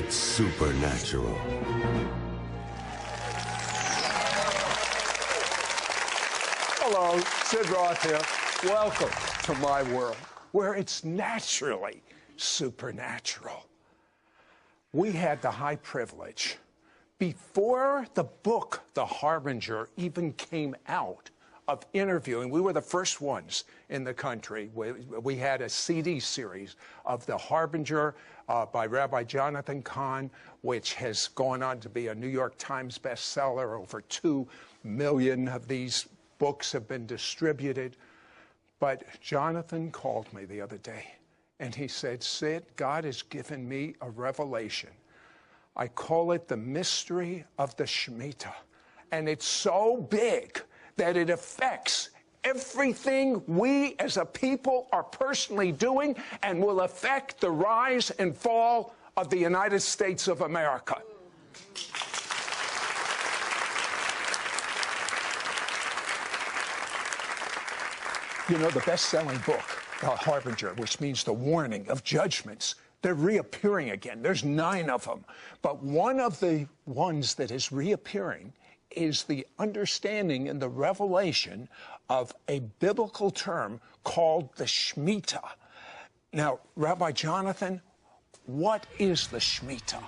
supernatural. Hello, Sid Roth here. Welcome to my world, where it's naturally supernatural. We had the high privilege, before the book, The Harbinger, even came out, of interviewing. We were the first ones in the country. We had a CD series of The Harbinger by Rabbi Jonathan Cahn, which has gone on to be a New York Times bestseller. Over 2 million of these books have been distributed. But Jonathan called me the other day, and he said, Sid, God has given me a revelation. I call it the mystery of the Shemitah. And it's so big that it affects everything we as a people are personally doing and will affect the rise and fall of the United States of America. You know, the best-selling book, The Harbinger, which means the warning of judgments, they're reappearing again. There's 9 of them. But one of the ones that is reappearing is the understanding and the revelation of a biblical term called the Shemitah. Now, Rabbi Jonathan, what is the Shemitah?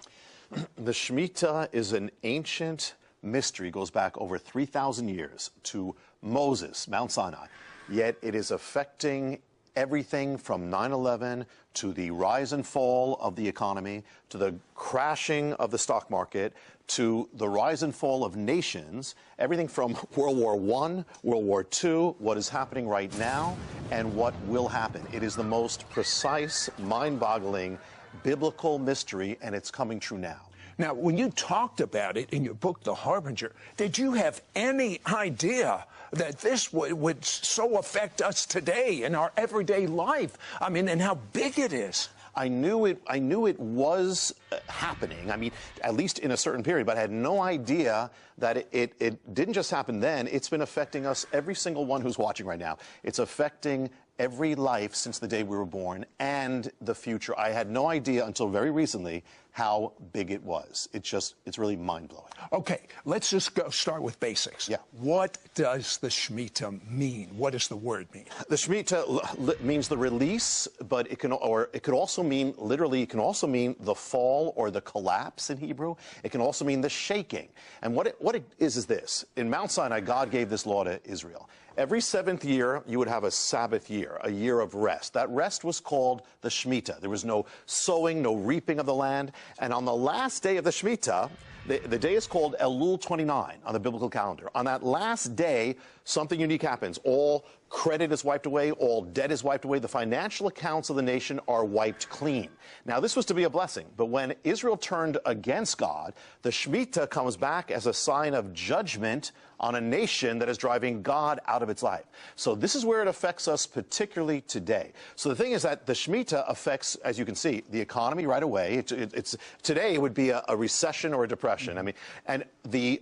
The Shemitah is an ancient mystery, goes back over 3,000 years to Moses, Mount Sinai, yet it is affecting everything from 9/11 to the rise and fall of the economy, to the crashing of the stock market, to the rise and fall of nations, everything from World War I, World War II, what is happening right now, and what will happen. It is the most precise, mind-boggling, biblical mystery, and it's coming true now. Now, when you talked about it in your book, The Harbinger, did you have any idea that this would so affect us today in our everyday life? I mean, and how big it is. I knew it was happening. I mean, at least in a certain period, but I had no idea that it didn't just happen then. It's been affecting us, every single one who's watching right now. It's affecting every life since the day we were born and the future. I had no idea until very recently how big it was. It's really mind-blowing. Okay, let's just start with basics. Yeah. What does the Shemitah mean? What does the word mean? The Shemitah means the release, but it can also mean, literally, it can also mean the fall or the collapse in Hebrew. It can also mean the shaking. And what it is this. In Mount Sinai, God gave this law to Israel. Every 7th year, you would have a Sabbath year, a year of rest. That rest was called the Shemitah. There was no sowing, no reaping of the land. And on the last day of the Shemitah, the day is called Elul 29 on the biblical calendar. On that last day, something unique happens. All credit is wiped away. All debt is wiped away. The financial accounts of the nation are wiped clean. Now, this was to be a blessing. But when Israel turned against God, the Shemitah comes back as a sign of judgment on a nation that is driving God out of its life. So this is where it affects us particularly today. So the thing is that the Shemitah affects, as you can see, the economy right away. Today it would be a recession or a depression. I mean, and the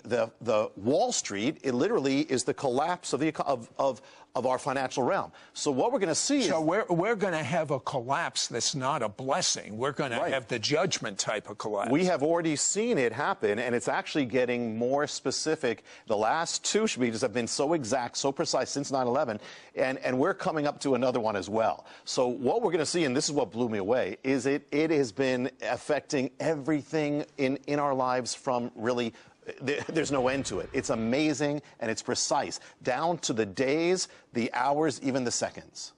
Wall Street, it literally is the collapse of our financial realm. So what we're going to see is... So we're going to have a collapse that's not a blessing. We're going to have the judgment type of collapse. We have already seen it happen, and it's actually getting more specific. The last 2 Shemitahs have been so exact, so precise since 9/11, and we're coming up to another one as well. So what we're going to see, and this is what blew me away, is it has been affecting everything in our lives from really... There's no end to it. It's amazing, and it's precise, down to the days, the hours, even the seconds.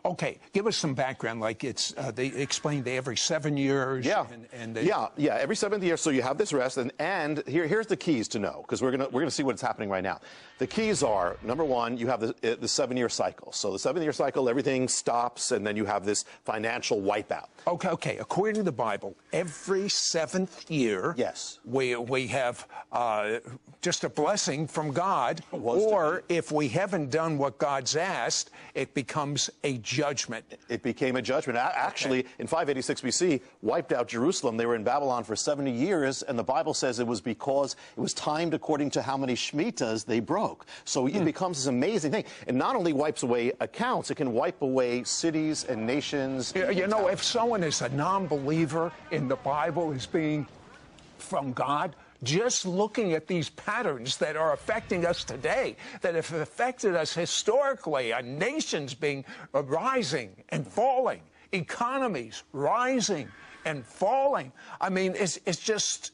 Okay, give us some background. Like they explained every 7 years. Yeah, every 7th year. So you have this rest, and here's the keys to know, because we're gonna see what's happening right now. The keys are, number one, you have the 7-year cycle. So the 7-year cycle, everything stops, and then you have this financial wipeout. Okay. According to the Bible, every 7th year, yes, we have just a blessing from God, or if we haven't done what God's asked, it becomes a judgment. It became a judgment. Actually, in 586 BC, wiped out Jerusalem. They were in Babylon for 70 years, and the Bible says it was because it was timed according to how many Shemitahs they broke. So it becomes this amazing thing. It not only wipes away accounts, it can wipe away cities and nations. You know, if someone is a non-believer in the Bible as being from God, just looking at these patterns that are affecting us today, that have affected us historically, nations being rising and falling, economies rising and falling. I mean, it's just,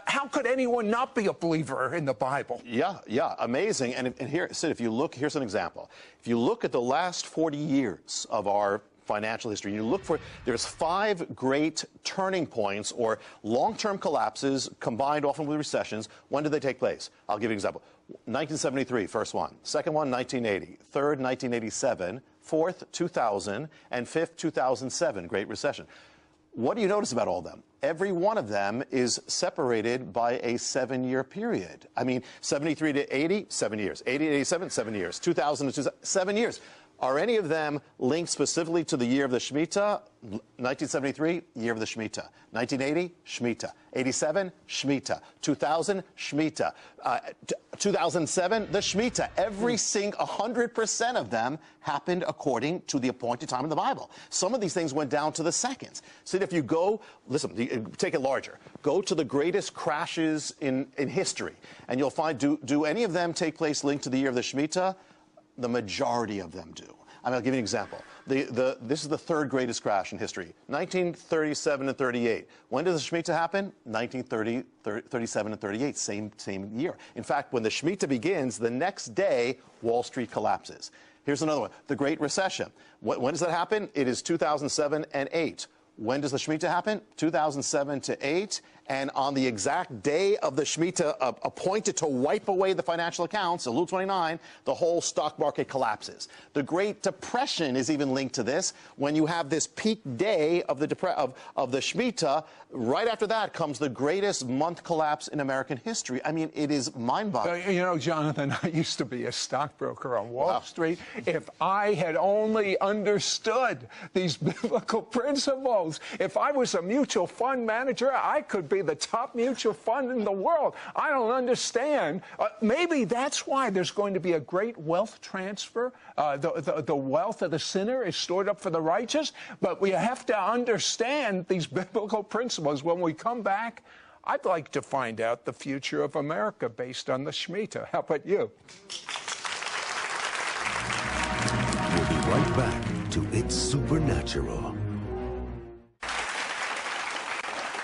how could anyone not be a believer in the Bible? Yeah, amazing. And here, Sid, if you look, here's an example. If you look at the last 40 years of our financial history, you look for, there's 5 great turning points or long-term collapses combined often with recessions. When did they take place? I'll give you an example. 1973, first one. Second one, 1980. Third, 1987. Fourth, 2000. And fifth, 2007, Great Recession. What do you notice about all of them? Every one of them is separated by a 7-year period. I mean, 73 to 80, 7 years. 80 to 87, 7 years. 2000 to 7 years. Are any of them linked specifically to the year of the Shemitah? 1973, year of the Shemitah. 1980, Shemitah. 87, Shemitah. 2000, Shemitah. 2007, the Shemitah. Every single 100% of them happened according to the appointed time in the Bible. Some of these things went down to the seconds. So if you go, listen, take it larger. Go to the greatest crashes in history, and you'll find, do any of them take place linked to the year of the Shemitah? The majority of them do. I mean, I'll give you an example. This is the 3rd greatest crash in history, 1937 and 38. When did the Shemitah happen? 1930, 37 and 38, same year. In fact, when the Shemitah begins, the next day, Wall Street collapses. Here's another one, the Great Recession. When does that happen? It is 2007 and 8. When does the Shemitah happen? 2007 to 8. And on the exact day of the Shemitah appointed to wipe away the financial accounts, Elul 29, the whole stock market collapses. The Great Depression is even linked to this. When you have this peak day of the Shemitah, right after that comes the greatest month collapse in American history. I mean, it is mind-boggling. You know, Jonathan, I used to be a stockbroker on Wall Street. If I had only understood these biblical principles, if I was a mutual fund manager, I could be the top mutual fund in the world. I don't understand. Maybe that's why there's going to be a great wealth transfer. The wealth of the sinner is stored up for the righteous. But we have to understand these biblical principles. When we come back, I'd like to find out the future of America based on the Shemitah. How about you? We'll be right back to It's Supernatural.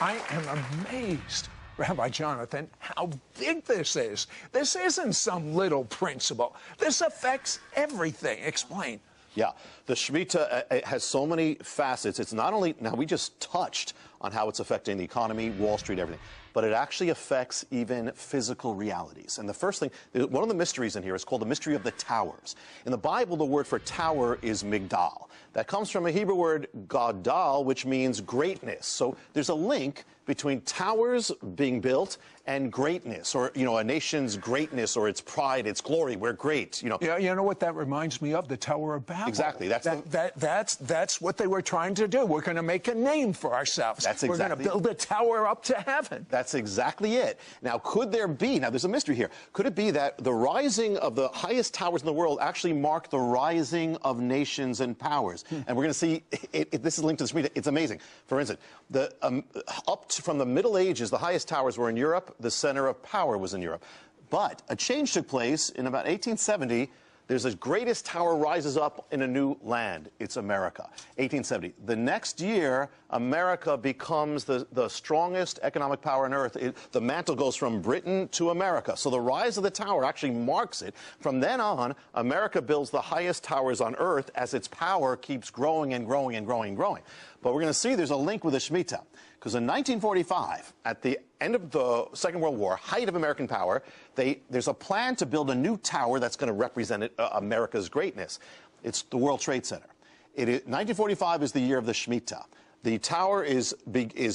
I am amazed, Rabbi Jonathan, how big this is. This isn't some little principle. This affects everything. Explain. Yeah, the Shemitah has so many facets. It's not only, now we just touched on how it's affecting the economy, Wall Street, everything, but it actually affects even physical realities. And the first thing, one of the mysteries in here is called the mystery of the towers. In the Bible, the word for tower is migdal. That comes from a Hebrew word gadal, which means greatness. So there's a link between towers being built and greatness, or, you know, a nation's greatness or its pride, its glory. We're great, you know. Yeah, you know what that reminds me of? The Tower of Babel. Exactly. That's what they were trying to do. We're going to make a name for ourselves. We're going to build a tower up to heaven. That's exactly it. Now, could there be, now there's a mystery here, could it be that the rising of the highest towers in the world actually mark the rising of nations and powers? And we're going to see, this is linked to the Shemitah. It's amazing. For instance, from the Middle Ages, the highest towers were in Europe. The center of power was in Europe. But a change took place in about 1870. There's the greatest tower rises up in a new land. It's America. 1870. The next year, America becomes the strongest economic power on earth. The mantle goes from Britain to America. So the rise of the tower actually marks it. From then on, America builds the highest towers on earth as its power keeps growing and growing and growing and growing. But we're going to see there's a link with the Shemitah. Because in 1945, at the end of the Second World War, height of American power, there's a plan to build a new tower that's going to represent America's greatness. It's the World Trade Center. 1945 is the year of the Shemitah. The tower is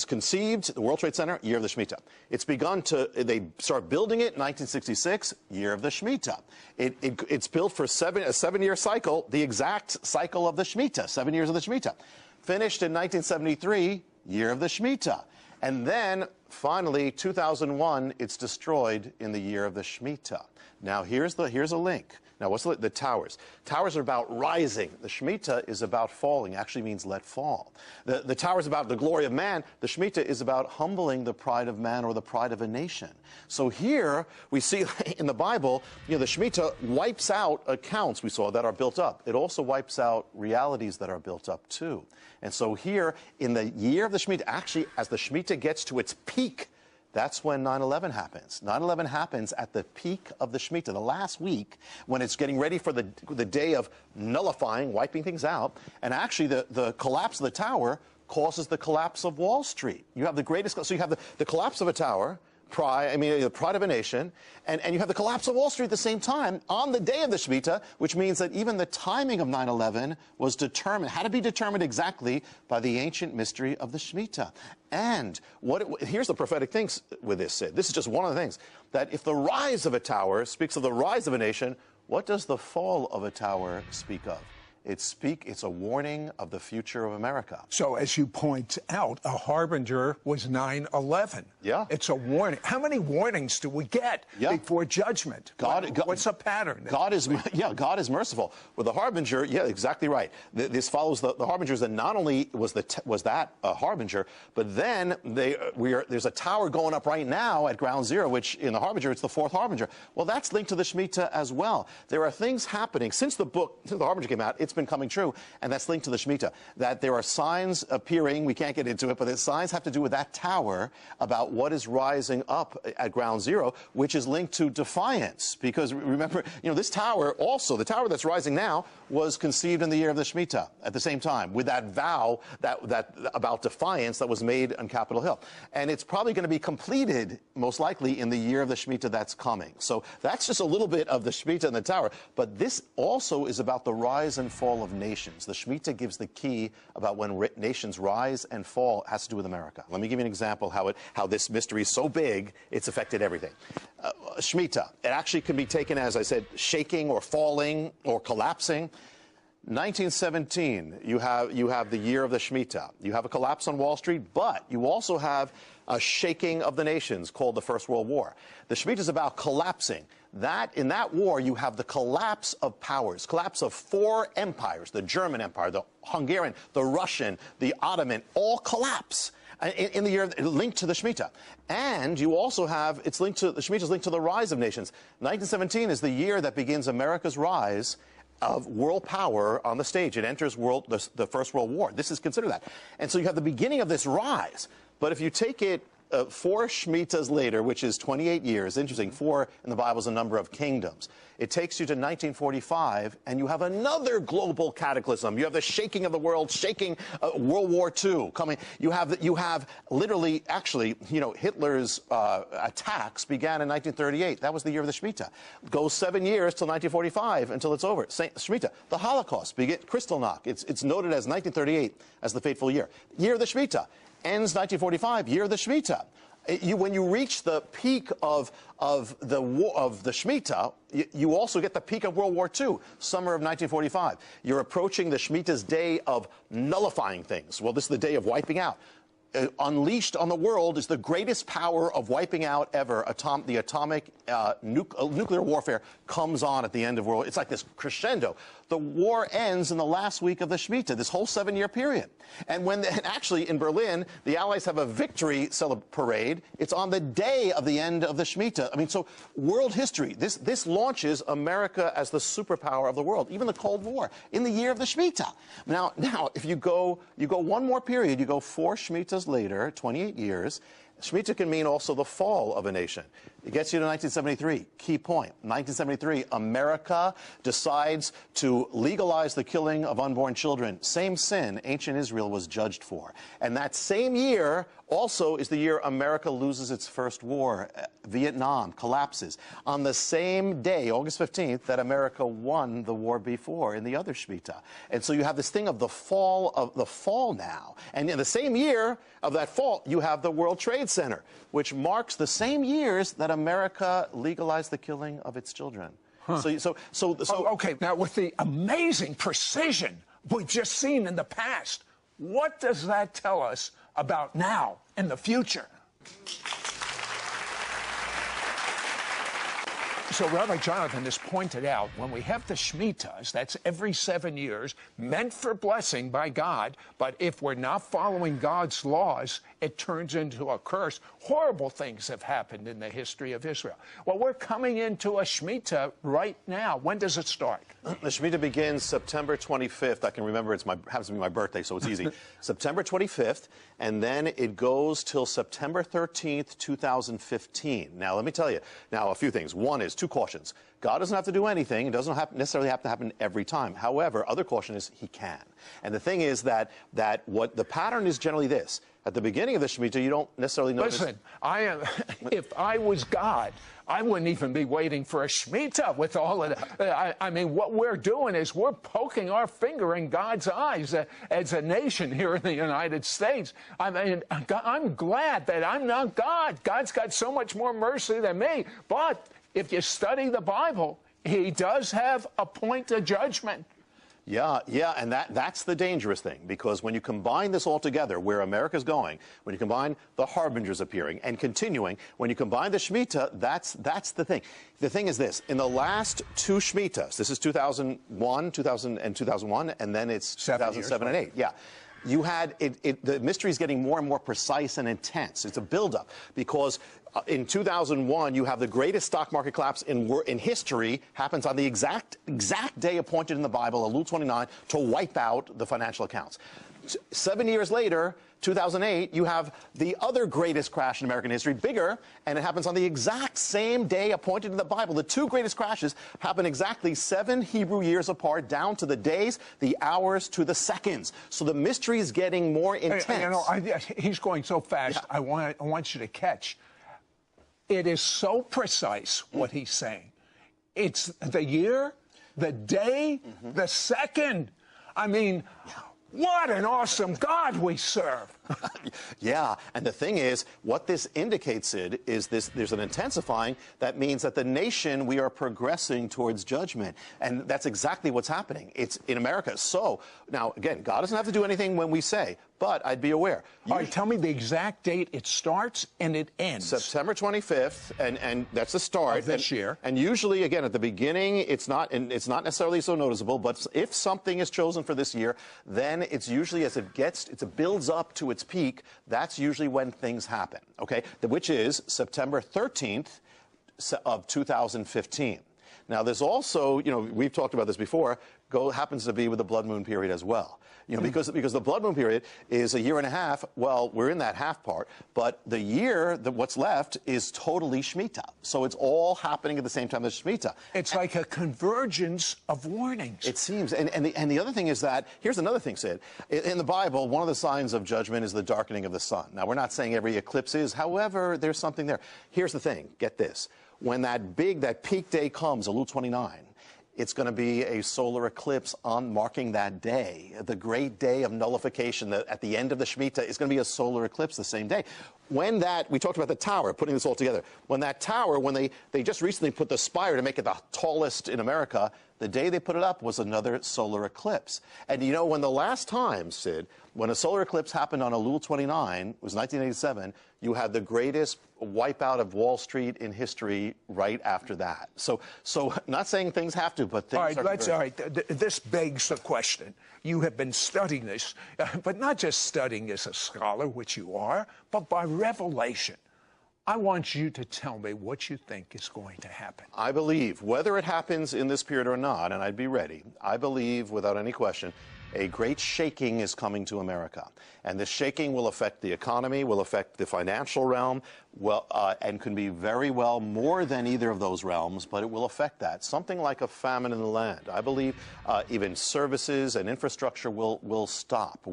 conceived, the World Trade Center, year of the Shemitah. It's begun they start building it in 1966, year of the Shemitah. It's built for a 7-year cycle, the exact cycle of the Shemitah, 7 years of the Shemitah. Finished in 1973, year of the Shemitah. And then, finally, 2001, it's destroyed in the year of the Shemitah. Now, here's a link. Now, what's the towers? Towers are about rising. The Shemitah is about falling. Actually means let fall. The tower is about the glory of man. The Shemitah is about humbling the pride of man or the pride of a nation. So here we see in the Bible, the Shemitah wipes out accounts we saw that are built up. It also wipes out realities that are built up too. And so here in the year of the Shemitah, actually as the Shemitah gets to its peak, that's when 9/11 happens. 9/11 happens at the peak of the Shemitah, the last week, when it's getting ready for the day of nullifying, wiping things out. And actually, the collapse of the tower causes the collapse of Wall Street. You have the greatest, so you have the collapse of a tower, the pride of a nation, and you have the collapse of Wall Street at the same time on the day of the Shemitah, which means that even the timing of 9/11 was determined, had to be determined exactly by the ancient mystery of the Shemitah. And here's the prophetic things with this, Sid. This is just one of the things, that if the rise of a tower speaks of the rise of a nation, what does the fall of a tower speak of? It's a warning of the future of America. So, as you point out, a harbinger was 9/11. Yeah. It's a warning. How many warnings do we get before judgment? What's a pattern? God is merciful. With the harbinger, yeah, exactly right. This follows the harbingers, and not only was that a harbinger, but then there's a tower going up right now at ground zero, which in the harbinger, it's the fourth harbinger. Well, that's linked to the Shemitah as well. There are things happening since the harbinger came out. It's been coming true, and that's linked to the Shemitah, that there are signs appearing, we can't get into it, but the signs have to do with that tower about what is rising up at ground zero, which is linked to defiance. Because remember, this tower also, the tower that's rising now, was conceived in the year of the Shemitah at the same time, with that vow that about defiance that was made on Capitol Hill. And it's probably going to be completed, most likely, in the year of the Shemitah that's coming. So that's just a little bit of the Shemitah and the tower. But this also is about the rise and fall of nations. The Shemitah gives the key about when nations rise and fall. It has to do with America. Let me give you an example how this mystery is so big, it's affected everything. Shemitah, it actually can be taken as, I said, shaking or falling or collapsing. 1917, you have the year of the Shemitah. You have a collapse on Wall Street, but you also have a shaking of the nations called the First World War. The Shemitah is about collapsing. In that war, you have the collapse of powers, collapse of 4 empires, the German Empire, the Hungarian, the Russian, the Ottoman, all collapse in the year linked to the Shemitah. And you also have, the Shemitah is linked to the rise of nations. 1917 is the year that begins America's rise of world power on the stage. It enters the First World War. This is considered that. And so you have the beginning of this rise. But if you take it 4 Shemitahs later, which is 28 years, interesting, 4 in the Bible is a number of kingdoms. It takes you to 1945, and you have another global cataclysm. You have the shaking of the world, shaking World War II coming. You have literally, actually, Hitler's attacks began in 1938. That was the year of the Shemitah. Goes 7 years till 1945 until it's over. Shemitah. The Holocaust, Kristallnacht. It's noted as 1938 as the fateful year. Year of the Shemitah. Ends 1945, year of the Shemitah. When you reach the peak of the Shemitah, you also get the peak of World War II, summer of 1945. You're approaching the Shemitah's day of nullifying things. Well, this is the day of wiping out. Unleashed on the world is the greatest power of wiping out ever. The atomic nuclear warfare comes on at the end of world. It's like this crescendo. The war ends in the last week of the Shemitah, this whole 7-year period. And actually in Berlin, the Allies have a victory parade. It's on the day of the end of the Shemitah. I mean, so world history. This launches America as the superpower of the world. Even the Cold War in the year of the Shemitah. Now, if you go one more period, you go 4 Shemitahs later, 28 years. Shemitah can mean also the fall of a nation. It gets you to 1973. Key point. 1973, America decides to legalize the killing of unborn children. Same sin ancient Israel was judged for. And that same year also is the year America loses its first war. Vietnam collapses. On the same day, August 15th, that America won the war before in the other Shemitah. And so you have this thing of the fall now. And in the same year of that fall, you have the World Trade Center, which marks the same years that America legalized the killing of its children. Huh. Okay, now with the amazing precision we've just seen in the past, what does that tell us about now and the future? So Rabbi Jonathan has pointed out, when we have the Shemitahs, that's every 7 years, meant for blessing by God, but if we're not following God's laws, it turns into a curse. Horrible things have happened in the history of Israel. Well, we're coming into a Shemitah right now. When does it start? The Shemitah begins September 25th. I can remember happens to be my birthday, so it's easy. September 25th, and then it goes till September 13th, 2015. Now, let me tell you, a few things. One is, two cautions. God doesn't have to do anything. It doesn't necessarily have to happen every time. However, other caution is he can. And the thing is that what the pattern is generally this. At the beginning of the Shemitah, you don't necessarily notice. Listen, if I was God, I wouldn't even be waiting for a Shemitah with all of that. I mean, what we're doing is we're poking our finger in God's eyes as a nation here in the United States. I mean, I'm glad that I'm not God. God's got so much more mercy than me. But if you study the Bible, he does have a point of judgment. Yeah, and that's the dangerous thing, because when you combine this all together, where America's going, when you combine the harbingers appearing and continuing, when you combine the Shemitah, that's the thing. The thing is this: in the last two Shemitahs, this is 2001, 2001, and then it's 2007 and 8. Yeah. You had the mystery is getting more and more precise and intense. It's a buildup, because in 2001 you have the greatest stock market collapse in history happens on the exact day appointed in the Bible, Elul 29, to wipe out the financial accounts. 7 years later, 2008, you have the other greatest crash in American history, bigger, and it happens on the exact same day appointed in the Bible. The two greatest crashes happen exactly 7 Hebrew years apart, down to the days, the hours, to the seconds. So the mystery is getting more intense. He's going so fast, yeah. I want you to catch. It is so precise what he's saying. It's the year, the day, the second. I mean... Yeah. What an awesome God we serve. Yeah, and the thing is, what this indicates, Sid, is there's an intensifying. That means that the nation, we are progressing towards judgment. And that's exactly what's happening. It's in America. So, now, again, God doesn't have to do anything when we say, but I'd be aware. All right, tell me the exact date it starts and it ends. September 25th, and that's the start. Of this year. And usually, again, at the beginning, it's not necessarily so noticeable, but if something is chosen for this year, then it's usually as it builds up to its peak, that's usually when things happen, okay? Which is September 13th of 2015. Now, there's also, we've talked about this before, happens to be with the blood moon period as well. Because the blood moon period is a year and a half. Well, we're in that half part, but the year, what's left, is totally Shemitah. So it's all happening at the same time as Shemitah. It's like a convergence of warnings. It seems. And the other thing is that, here's another thing, Sid. In the Bible, one of the signs of judgment is the darkening of the sun. Now, we're not saying every eclipse is. However, there's something there. Here's the thing. Get this. When that peak day comes, Elul 29, it's going to be a solar eclipse marking that day, the great day of nullification. At the end of the Shemitah is going to be a solar eclipse the same day. When we talked about the tower, putting this all together. When that tower, when they just recently put the spire to make it the tallest in America, the day they put it up was another solar eclipse. And when the last time, Sid, when a solar eclipse happened on Elul 29, it was 1987, you had the greatest wipeout of Wall Street in history right after that. So not saying things have to, but things all right, this begs the question. You have been studying this, but not just studying as a scholar, which you are, but by revelation. I want you to tell me what you think is going to happen. I believe, whether it happens in this period or not, and I'd be ready, I believe, without any question, a great shaking is coming to America. And this shaking will affect the economy, will affect the financial realm, and can be very well more than either of those realms, but it will affect that. Something like a famine in the land. I believe even services and infrastructure will stop.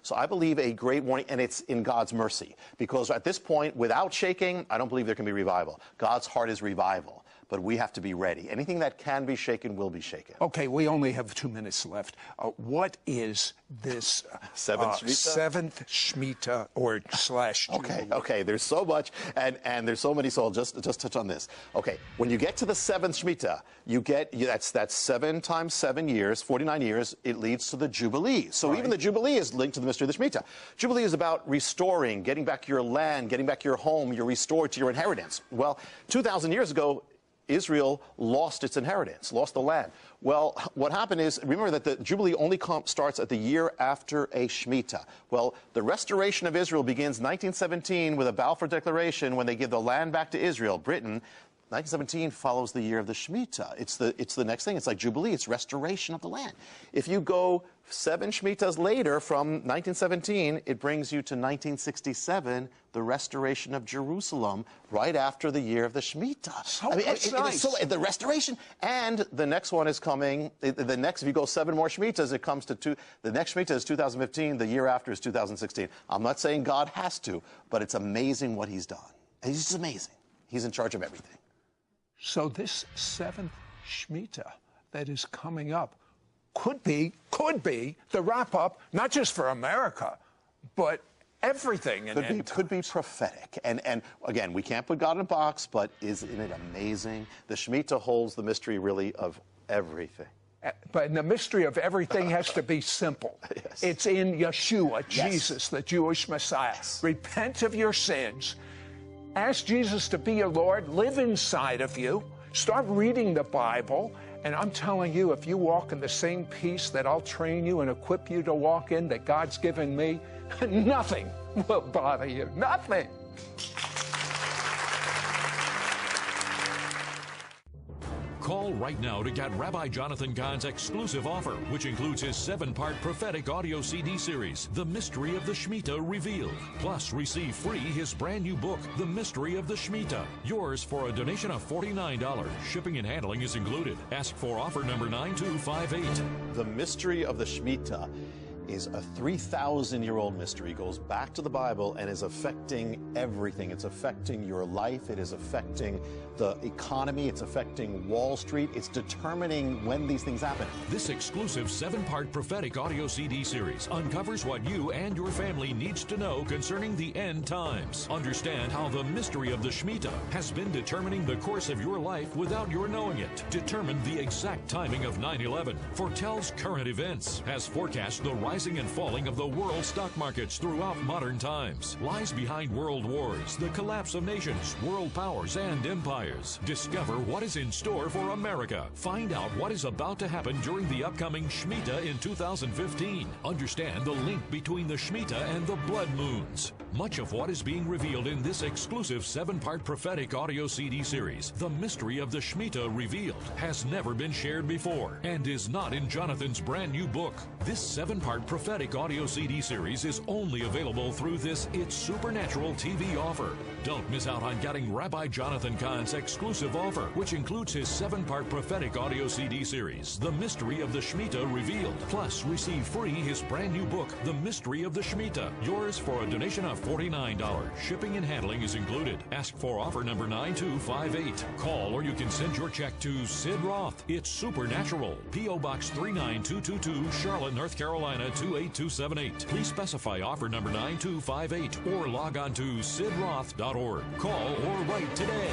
So I believe a great warning, and it's in God's mercy. Because at this point, without shaking, I don't believe there can be revival. God's heart is revival. But we have to be ready. Anything that can be shaken will be shaken. Okay, we only have 2 minutes left. What is this seventh Shemitah or / Jubilee? Okay, there's so much, and there's so many, so I'll just touch on this. Okay, when you get to the seventh Shemitah, that's 7 times 7 years, 49 years, it leads to the Jubilee. So even the Jubilee is linked to the mystery of the Shemitah. Jubilee is about restoring, getting back your land, getting back your home, you're restored to your inheritance. Well, 2,000 years ago, Israel lost its inheritance, lost the land. Well, what happened is, remember that the Jubilee only starts at the year after a Shemitah. Well, the restoration of Israel begins 1917 with a Balfour Declaration when they give the land back to Israel. Britain, 1917 follows the year of the Shemitah. It's the next thing. It's like Jubilee. It's restoration of the land. If you go 7 Shemitahs later from 1917, it brings you to 1967, the restoration of Jerusalem, right after the year of the Shemitah. So nice. The restoration. And the next one is coming. If you go 7 more Shemitahs, it comes to the next Shemitah is 2015. The year after is 2016. I'm not saying God has to, but it's amazing what he's done. He's just amazing. He's in charge of everything. So this 7th Shemitah that is coming up could be the wrap-up, not just for America, but everything. Could be prophetic. And again, we can't put God in a box, but isn't it amazing? The Shemitah holds the mystery, really, of everything. But the mystery of everything has to be simple. Yes. It's in Yeshua, Jesus, the Jewish Messiah. Yes. Repent of your sins. Ask Jesus to be your Lord. Live inside of you. Start reading the Bible. And I'm telling you, if you walk in the same peace that I'll train you and equip you to walk in that God's given me, nothing will bother you. Nothing. Call right now to get Rabbi Jonathan Cahn's exclusive offer, which includes his 7-part prophetic audio CD series, The Mystery of the Shemitah Revealed. Plus, receive free his brand new book, The Mystery of the Shemitah. Yours for a donation of $49. Shipping and handling is included. Ask for offer number 9258. The Mystery of the Shemitah is a 3,000-year-old mystery. It goes back to the Bible and is affecting everything. It's affecting your life. It is affecting the economy. It's affecting Wall Street. It's determining when these things happen. This exclusive 7-part prophetic audio CD series uncovers what you and your family needs to know concerning the end times. Understand how the mystery of the Shemitah has been determining the course of your life without your knowing it. Determine the exact timing of 9/11. Foretells current events. Has forecast the rising and falling of the world stock markets throughout modern times. Lies behind world wars, the collapse of nations, world powers, and empires. Discover what is in store for America. Find out what is about to happen during the upcoming Shemitah in 2015. Understand the link between the Shemitah and the blood moons. Much of what is being revealed in this exclusive 7-part prophetic audio CD series, The Mystery of the Shemitah Revealed, has never been shared before and is not in Jonathan's brand new book. This 7-part prophetic audio CD series is only available through this It's Supernatural TV offer. Don't miss out on getting Rabbi Jonathan Cahn's exclusive offer, which includes his 7-part prophetic audio CD series, The Mystery of the Shemitah Revealed. Plus, receive free his brand new book, The Mystery of the Shemitah. Yours for a donation of $49. Shipping and handling is included. Ask for offer number 9258. Call or you can send your check to Sid Roth. It's Supernatural. P.O. Box 39222, Charlotte, North Carolina 28278. Please specify offer number 9258 or log on to sidroth.org. Call or write today.